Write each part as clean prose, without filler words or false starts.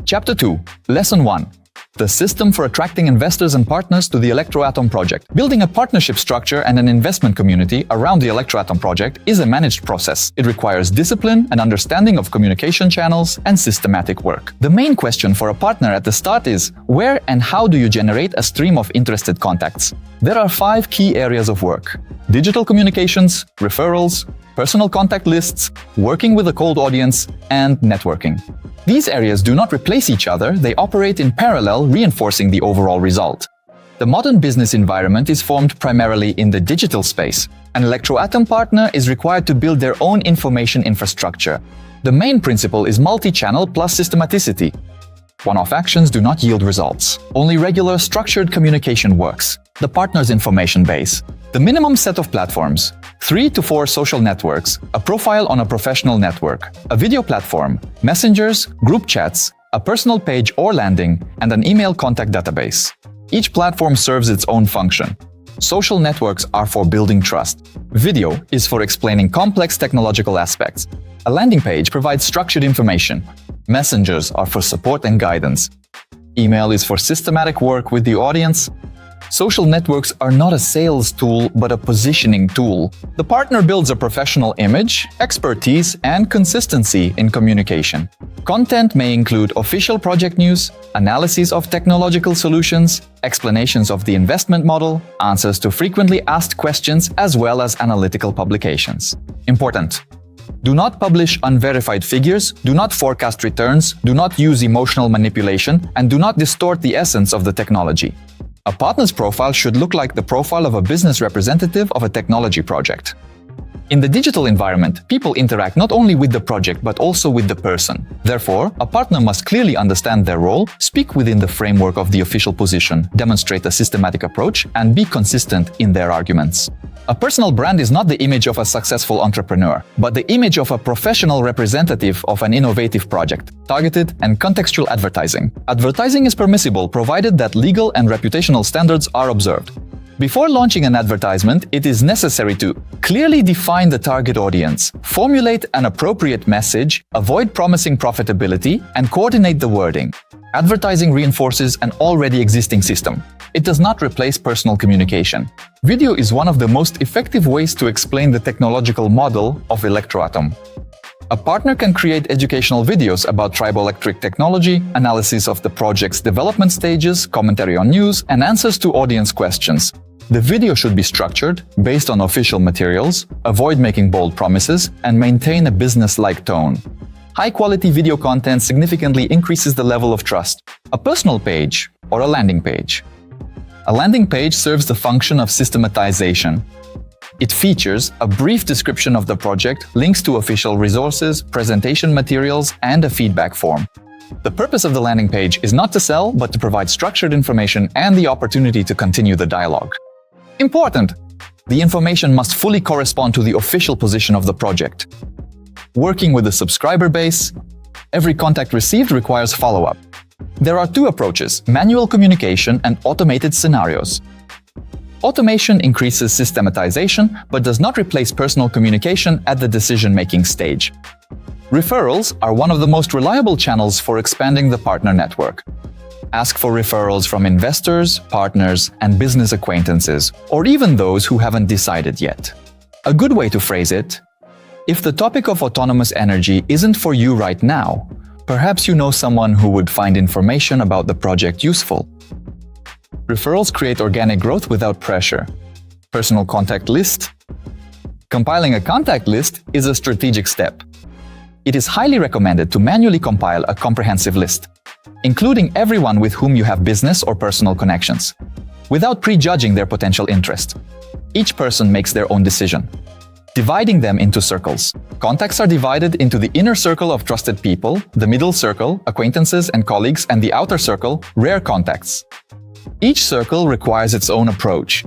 Chapter 2, Lesson 1. The system for attracting investors and partners to the Electroatom project. Building a partnership structure and an investment community around the Electroatom project is a managed process. It requires discipline and understanding of communication channels and systematic work. The main question for a partner at the start is, where and how do you generate a stream of interested contacts? There are 5 key areas of work: digital communications, referrals, personal contact lists, working with a cold audience, and networking. These areas do not replace each other, they operate in parallel, reinforcing the overall result. The modern business environment is formed primarily in the digital space. An Electroatom partner is required to build their own information infrastructure. The main principle is multi-channel plus systematicity. One-off actions do not yield results. Only regular, structured communication works. The partner's information base. The minimum set of platforms: 3 to 4 social networks, a profile on a professional network, a video platform, messengers, group chats, a personal page or landing, and an email contact database. Each platform serves its own function. Social networks are for building trust. Video is for explaining complex technological aspects. A landing page provides structured information. Messengers are for support and guidance. Email is for systematic work with the audience. Social networks are not a sales tool, but a positioning tool. The partner builds a professional image, expertise, and consistency in communication. Content may include official project news, analysis of technological solutions, explanations of the investment model, answers to frequently asked questions, as well as analytical publications. Important: do not publish unverified figures, do not forecast returns, do not use emotional manipulation, and do not distort the essence of the technology. A partner's profile should look like the profile of a business representative of a technology project. In the digital environment, people interact not only with the project but also with the person. Therefore, a partner must clearly understand their role, speak within the framework of the official position, demonstrate a systematic approach, and be consistent in their arguments. A personal brand is not the image of a successful entrepreneur, but the image of a professional representative of an innovative project. Targeted and contextual advertising. Advertising is permissible provided that legal and reputational standards are observed. Before launching an advertisement, it is necessary to clearly define the target audience, formulate an appropriate message, avoid promising profitability, and coordinate the wording. Advertising reinforces an already existing system. It does not replace personal communication. Video is one of the most effective ways to explain the technological model of Electroatom. A partner can create educational videos about triboelectric technology, analysis of the project's development stages, commentary on news, and answers to audience questions. The video should be structured, based on official materials, avoid making bold promises, and maintain a business-like tone. High-quality video content significantly increases the level of trust. A personal page or a landing page. A landing page serves the function of systematization. It features a brief description of the project, links to official resources, presentation materials, and a feedback form. The purpose of the landing page is not to sell, but to provide structured information and the opportunity to continue the dialogue. Important! The information must fully correspond to the official position of the project. Working with the subscriber base, every contact received requires follow-up. There are 2 approaches: manual communication and automated scenarios. Automation increases systematization, but does not replace personal communication at the decision-making stage. Referrals are one of the most reliable channels for expanding the partner network. Ask for referrals from investors, partners, and business acquaintances, or even those who haven't decided yet. A good way to phrase it: if the topic of autonomous energy isn't for you right now, perhaps you know someone who would find information about the project useful. Referrals create organic growth without pressure. Personal contact list. Compiling a contact list is a strategic step. It is highly recommended to manually compile a comprehensive list, including everyone with whom you have business or personal connections, without prejudging their potential interest. Each person makes their own decision. Dividing them into circles. Contacts are divided into the inner circle of trusted people, the middle circle, acquaintances and colleagues, and the outer circle, rare contacts. Each circle requires its own approach.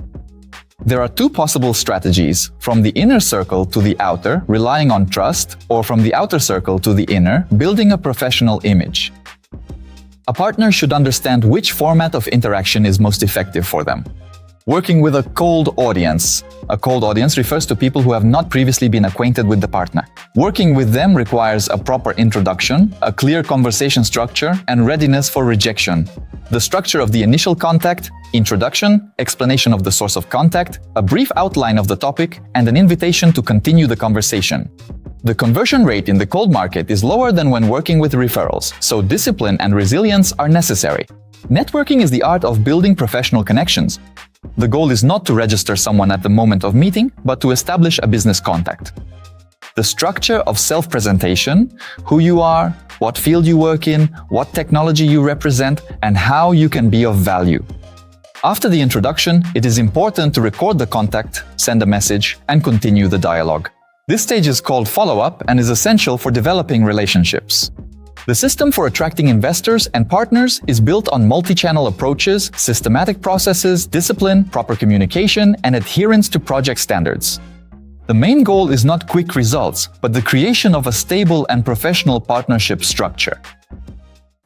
There are 2 possible strategies: from the inner circle to the outer, relying on trust, or from the outer circle to the inner, building a professional image. A partner should understand which format of interaction is most effective for them. Working with a cold audience. A cold audience refers to people who have not previously been acquainted with the partner. Working with them requires a proper introduction, a clear conversation structure, and readiness for rejection. The structure of the initial contact, introduction, explanation of the source of contact, a brief outline of the topic, and an invitation to continue the conversation. The conversion rate in the cold market is lower than when working with referrals, so discipline and resilience are necessary. Networking is the art of building professional connections. The goal is not to register someone at the moment of meeting, but to establish a business contact. The structure of self-presentation, who you are, what field you work in, what technology you represent, and how you can be of value. After the introduction, it is important to record the contact, send a message, and continue the dialogue. This stage is called follow-up and is essential for developing relationships. The system for attracting investors and partners is built on multi-channel approaches, systematic processes, discipline, proper communication, and adherence to project standards. The main goal is not quick results, but the creation of a stable and professional partnership structure.